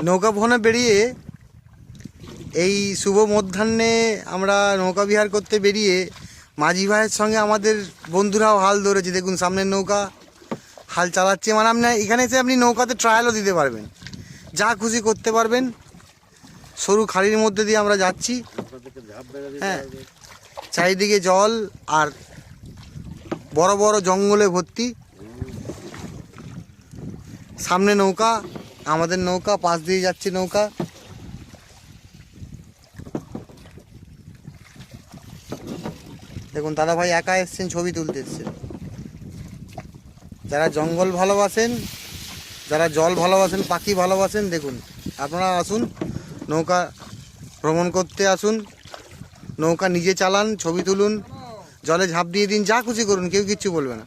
নৌকা ভ্রমণে বেরিয়ে এই শুভ মধ্যাহ্নে আমরা নৌকা বিহার করতে বেরিয়ে মাঝি ভাইয়ের সঙ্গে আমাদের বন্ধুরাও হাল ধরেছে। দেখুন সামনের নৌকা হাল চালাচ্ছে, মানে আপনি এখানে এসে আপনি নৌকাতে ট্রায়ালও দিতে পারবেন, যা খুশি করতে পারবেন। সরু খাড়ির মধ্যে দিয়ে আমরা যাচ্ছি। হ্যাঁ, চারিদিকে জল আর বড় বড় জঙ্গলে ভর্তি। সামনে নৌকা, আমাদের নৌকা, পাশ দিয়ে যাচ্ছে নৌকা। দেখুন দাদা ভাই একা এসছেন, ছবি তুলতে এসছেন। যারা জঙ্গল ভালোবাসেন, যারা জল ভালোবাসেন, পাখি ভালোবাসেন, দেখুন আপনারা আসুন, নৌকা ভ্রমণ করতে আসুন। নৌকা নিজে চালান, ছবি তুলুন, জলে ঝাঁপ দিয়ে দিন, যা খুশি করুন, কেউ কিচ্ছু বলবে না।